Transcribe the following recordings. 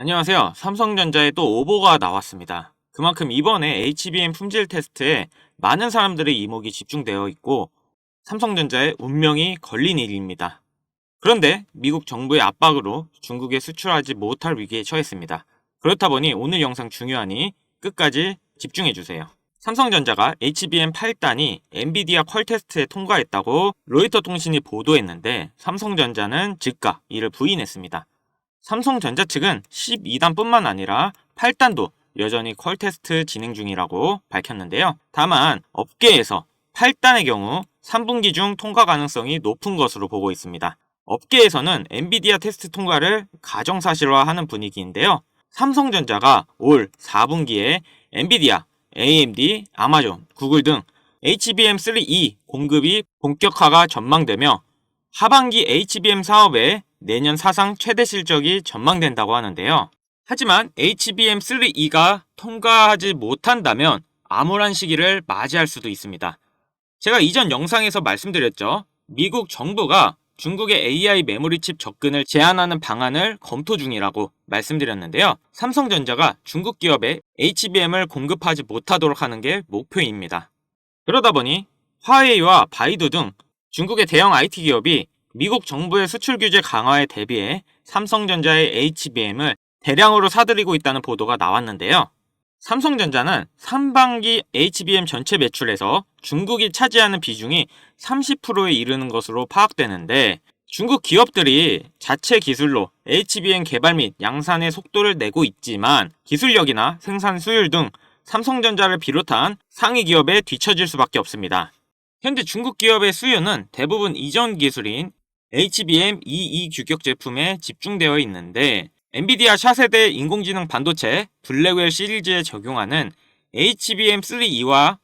안녕하세요. 삼성전자에 또 오보가 나왔습니다. 그만큼 이번에 HBM 품질 테스트에 많은 사람들의 이목이 집중되어 있고 삼성전자의 운명이 걸린 일입니다. 그런데 미국 정부의 압박으로 중국에 수출하지 못할 위기에 처했습니다. 그렇다 보니 오늘 영상 중요하니 끝까지 집중해주세요. 삼성전자가 HBM 8단이 엔비디아 퀄 테스트에 통과했다고 로이터 통신이 보도했는데 삼성전자는 즉각 이를 부인했습니다. 삼성전자 측은 12단뿐만 아니라 8단도 여전히 퀄 테스트 진행 중이라고 밝혔는데요. 다만 업계에서 8단의 경우 3분기 중 통과 가능성이 높은 것으로 보고 있습니다. 업계에서는 엔비디아 테스트 통과를 가정사실화하는 분위기인데요. 삼성전자가 올 4분기에 엔비디아, AMD, 아마존, 구글 등 HBM3E 공급이 본격화가 전망되며 하반기 HBM 사업에 내년 사상 최대 실적이 전망된다고 하는데요. 하지만 HBM3E가 통과하지 못한다면 암울한 시기를 맞이할 수도 있습니다. 제가 이전 영상에서 말씀드렸죠. 미국 정부가 중국의 AI 메모리 칩 접근을 제한하는 방안을 검토 중이라고 말씀드렸는데요. 삼성전자가 중국 기업에 HBM을 공급하지 못하도록 하는 게 목표입니다. 그러다 보니 화웨이와 바이두 등 중국의 대형 IT 기업이 미국 정부의 수출 규제 강화에 대비해 삼성전자의 HBM을 대량으로 사들이고 있다는 보도가 나왔는데요. 삼성전자는 3반기 HBM 전체 매출에서 중국이 차지하는 비중이 30%에 이르는 것으로 파악되는데 중국 기업들이 자체 기술로 HBM 개발 및 양산의 속도를 내고 있지만 기술력이나 생산 수율 등 삼성전자를 비롯한 상위 기업에 뒤처질 수밖에 없습니다. 현재 중국 기업의 수요는 대부분 이전 기술인 HBM22 규격 제품에 집중되어 있는데 엔비디아 차세대 인공지능 반도체 블랙웰 시리즈에 적용하는 HBM3E와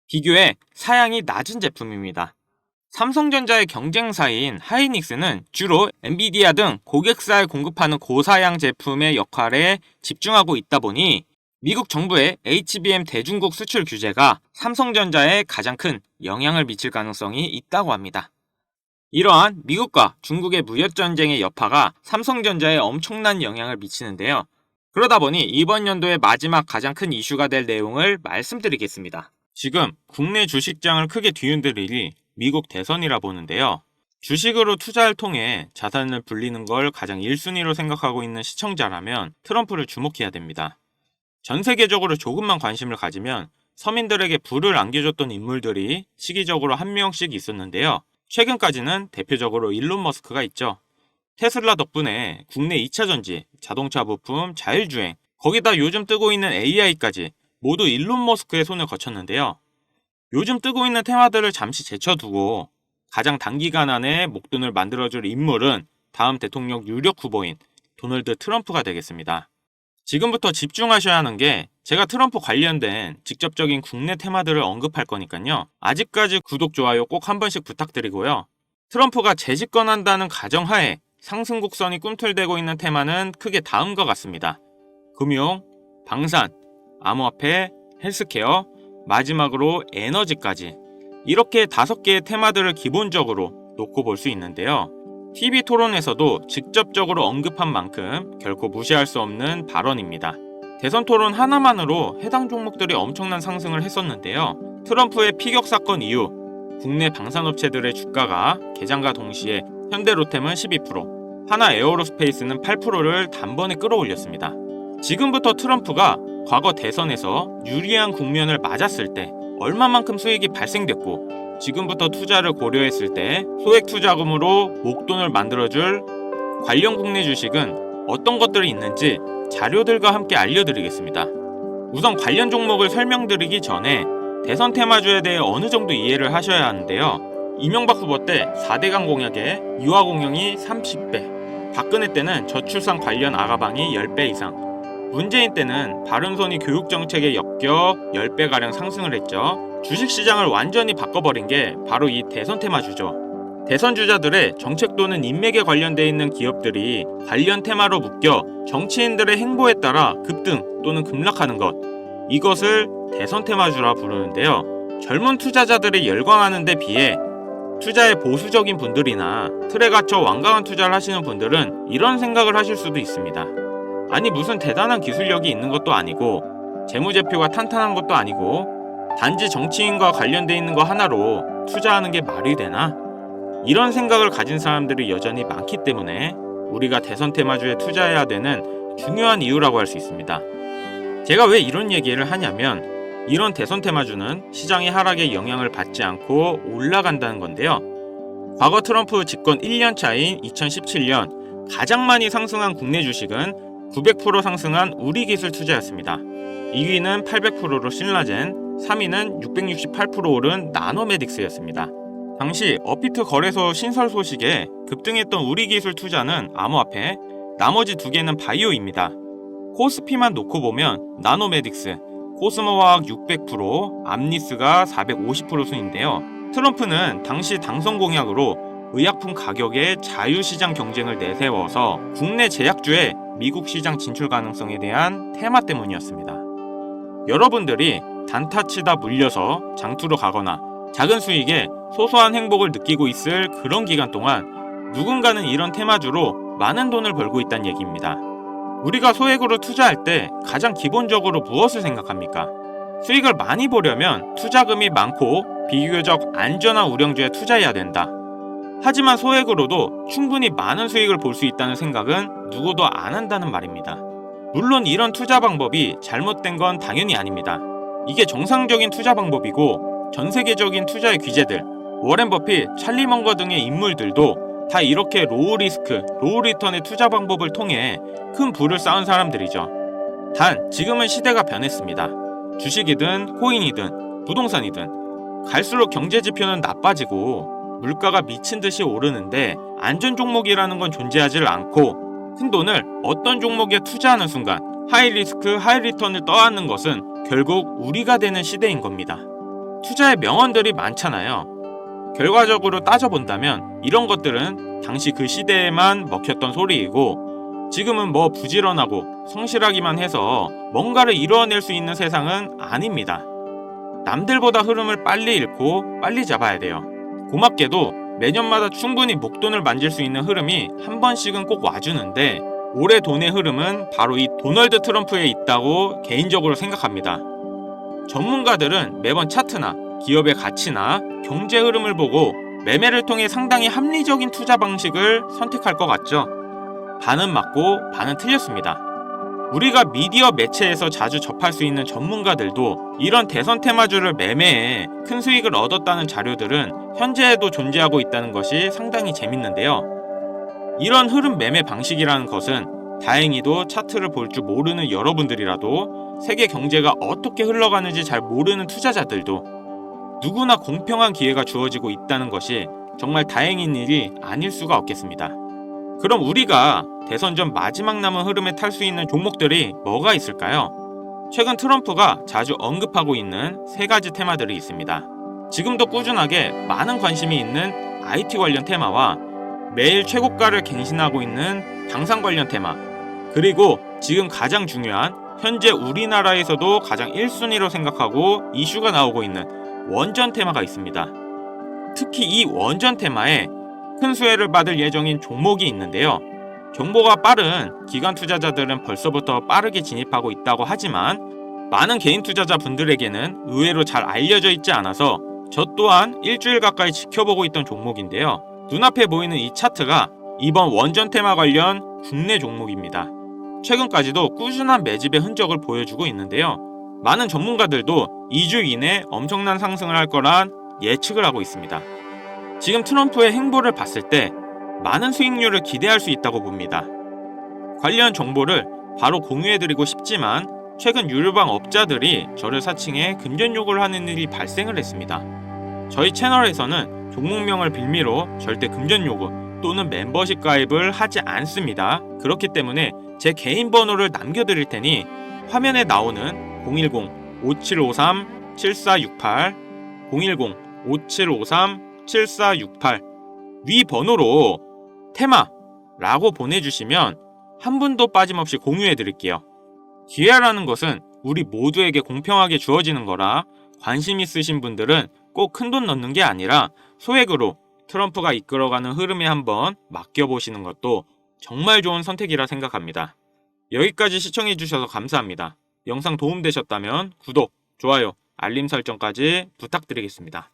비교해 사양이 낮은 제품입니다. 삼성전자의 경쟁사인 하이닉스는 주로 엔비디아 등 고객사에 공급하는 고사양 제품의 역할에 집중하고 있다 보니 미국 정부의 HBM 대중국 수출 규제가 삼성전자에 가장 큰 영향을 미칠 가능성이 있다고 합니다. 이러한 미국과 중국의 무역전쟁의 여파가 삼성전자에 엄청난 영향을 미치는데요. 그러다 보니 이번 연도의 마지막 가장 큰 이슈가 될 내용을 말씀드리겠습니다. 지금 국내 주식장을 크게 뒤흔들 일이 미국 대선이라 보는데요. 주식으로 투자를 통해 자산을 불리는 걸 가장 1순위로 생각하고 있는 시청자라면 트럼프를 주목해야 됩니다. 전 세계적으로 조금만 관심을 가지면 서민들에게 부를 안겨줬던 인물들이 시기적으로 한 명씩 있었는데요. 최근까지는 대표적으로 일론 머스크가 있죠. 테슬라 덕분에 국내 2차전지, 자동차 부품, 자율주행, 거기다 요즘 뜨고 있는 AI까지 모두 일론 머스크의 손을 거쳤는데요. 요즘 뜨고 있는 테마들을 잠시 제쳐두고 가장 단기간 안에 목돈을 만들어줄 인물은 다음 대통령 유력 후보인 도널드 트럼프가 되겠습니다. 지금부터 집중하셔야 하는 게 제가 트럼프 관련된 직접적인 국내 테마들을 언급할 거니까요. 아직까지 구독, 좋아요 꼭 한 번씩 부탁드리고요. 트럼프가 재집권한다는 가정하에 상승 곡선이 꿈틀대고 있는 테마는 크게 다음과 같습니다. 금융, 방산, 암호화폐, 헬스케어, 마지막으로 에너지까지 이렇게 5개의 테마들을 기본적으로 놓고 볼 수 있는데요. TV 토론에서도 직접적으로 언급한 만큼 결코 무시할 수 없는 발언입니다. 대선 토론 하나만으로 해당 종목들이 엄청난 상승을 했었는데요. 트럼프의 피격 사건 이후 국내 방산업체들의 주가가 개장과 동시에 현대로템은 12%, 하나 에어로스페이스는 8%를 단번에 끌어올렸습니다. 지금부터 트럼프가 과거 대선에서 유리한 국면을 맞았을 때 얼마만큼 수익이 발생됐고 지금부터 투자를 고려했을 때 소액 투자금으로 목돈을 만들어줄 관련 국내 주식은 어떤 것들이 있는지 자료들과 함께 알려드리겠습니다. 우선 관련 종목을 설명드리기 전에 대선 테마주에 대해 어느 정도 이해를 하셔야 하는데요. 이명박 후보 때 4대강 공약에 유아 공영이 30배, 박근혜 때는 저출산 관련 아가방이 10배 이상, 문재인 때는 바른손이 교육정책에 엮여 10배가량 상승을 했죠. 주식시장을 완전히 바꿔버린 게 바로 이 대선 테마주죠. 대선 주자들의 정책 또는 인맥에 관련돼 있는 기업들이 관련 테마로 묶여 정치인들의 행보에 따라 급등 또는 급락하는 것, 이것을 대선 테마주라 부르는데요. 젊은 투자자들이 열광하는 데 비해 투자에 보수적인 분들이나 틀에 갇혀 완강한 투자를 하시는 분들은 이런 생각을 하실 수도 있습니다. 아니 무슨 대단한 기술력이 있는 것도 아니고 재무제표가 탄탄한 것도 아니고 단지 정치인과 관련돼 있는 거 하나로 투자하는 게 말이 되나? 이런 생각을 가진 사람들이 여전히 많기 때문에 우리가 대선 테마주에 투자해야 되는 중요한 이유라고 할 수 있습니다. 제가 왜 이런 얘기를 하냐면 이런 대선 테마주는 시장의 하락에 영향을 받지 않고 올라간다는 건데요. 과거 트럼프 집권 1년 차인 2017년 가장 많이 상승한 국내 주식은 900% 상승한 우리기술 투자였습니다. 2위는 800%로 신라젠, 3위는 668% 오른 나노메딕스였습니다. 당시 업비트 거래소 신설 소식에 급등했던 우리기술 투자는 암호화폐, 나머지 두 개는 바이오입니다. 코스피만 놓고 보면 나노메딕스, 코스모화학 600%, 암리스가 450% 순인데요. 트럼프는 당시 당선 공약으로 의약품 가격의 자유시장 경쟁을 내세워서 국내 제약주의 미국 시장 진출 가능성에 대한 테마 때문이었습니다. 여러분들이 단타치다 물려서 장투로 가거나 작은 수익에 소소한 행복을 느끼고 있을 그런 기간 동안 누군가는 이런 테마주로 많은 돈을 벌고 있다는 얘기입니다. 우리가 소액으로 투자할 때 가장 기본적으로 무엇을 생각합니까? 수익을 많이 보려면 투자금이 많고 비교적 안전한 우량주에 투자해야 된다. 하지만 소액으로도 충분히 많은 수익을 볼 수 있다는 생각은 누구도 안 한다는 말입니다. 물론 이런 투자 방법이 잘못된 건 당연히 아닙니다. 이게 정상적인 투자 방법이고 전 세계적인 투자의 귀재들, 워렌 버핏, 찰리 먼거 등의 인물들도 다 이렇게 로우 리스크, 로우 리턴의 투자 방법을 통해 큰 부를 쌓은 사람들이죠. 단 지금은 시대가 변했습니다. 주식이든 코인이든 부동산이든 갈수록 경제 지표는 나빠지고 물가가 미친 듯이 오르는데 안전 종목이라는 건 존재하지 않고 큰돈을 어떤 종목에 투자하는 순간 하이 리스크 하이 리턴을 떠안는 것은 결국 우리가 되는 시대인 겁니다. 투자의 명언들이 많잖아요. 결과적으로 따져본다면 이런 것들은 당시 그 시대에만 먹혔던 소리이고 지금은 뭐 부지런하고 성실하기만 해서 뭔가를 이루어낼 수 있는 세상은 아닙니다. 남들보다 흐름을 빨리 읽고 빨리 잡아야 돼요. 고맙게도 매년마다 충분히 목돈을 만질 수 있는 흐름이 한 번씩은 꼭 와주는데 올해 돈의 흐름은 바로 이 도널드 트럼프에 있다고 개인적으로 생각합니다. 전문가들은 매번 차트나 기업의 가치나 경제 흐름을 보고 매매를 통해 상당히 합리적인 투자 방식을 선택할 것 같죠? 반은 맞고 반은 틀렸습니다. 우리가 미디어 매체에서 자주 접할 수 있는 전문가들도 이런 대선 테마주를 매매해 큰 수익을 얻었다는 자료들은 현재에도 존재하고 있다는 것이 상당히 재밌는데요. 이런 흐름 매매 방식이라는 것은 다행히도 차트를 볼 줄 모르는 여러분들이라도 세계 경제가 어떻게 흘러가는지 잘 모르는 투자자들도 누구나 공평한 기회가 주어지고 있다는 것이 정말 다행인 일이 아닐 수가 없겠습니다. 그럼 우리가 대선 전 마지막 남은 흐름에 탈 수 있는 종목들이 뭐가 있을까요? 최근 트럼프가 자주 언급하고 있는 세 가지 테마들이 있습니다. 지금도 꾸준하게 많은 관심이 있는 IT 관련 테마와 매일 최고가를 갱신하고 있는 당산 관련 테마, 그리고 지금 가장 중요한 현재 우리나라에서도 가장 1순위로 생각하고 이슈가 나오고 있는 원전 테마가 있습니다. 특히 이 원전 테마에 큰 수혜를 받을 예정인 종목이 있는데요. 정보가 빠른 기관 투자자들은 벌써부터 빠르게 진입하고 있다고 하지만 많은 개인 투자자분들에게는 의외로 잘 알려져 있지 않아서 저 또한 일주일 가까이 지켜보고 있던 종목인데요. 눈앞에 보이는 이 차트가 이번 원전 테마 관련 국내 종목입니다. 최근까지도 꾸준한 매집의 흔적을 보여주고 있는데요. 많은 전문가들도 2주 이내 엄청난 상승을 할 거란 예측을 하고 있습니다. 지금 트럼프의 행보를 봤을 때 많은 수익률을 기대할 수 있다고 봅니다. 관련 정보를 바로 공유해드리고 싶지만 최근 유료방 업자들이 저를 사칭해 금전 요구를 하는 일이 발생을 했습니다. 저희 채널에서는 종목명을 빌미로 절대 금전 요구 또는 멤버십 가입을 하지 않습니다. 그렇기 때문에 제 개인 번호를 남겨드릴 테니 화면에 나오는 010-5753-7468 010-5753-7468 위 번호로 테마라고 보내주시면 한 분도 빠짐없이 공유해드릴게요. 기회라는 것은 우리 모두에게 공평하게 주어지는 거라 관심 있으신 분들은 꼭 큰돈 넣는 게 아니라 소액으로 트럼프가 이끌어가는 흐름에 한번 맡겨보시는 것도 정말 좋은 선택이라 생각합니다. 여기까지 시청해주셔서 감사합니다. 영상 도움되셨다면 구독, 좋아요, 알림 설정까지 부탁드리겠습니다.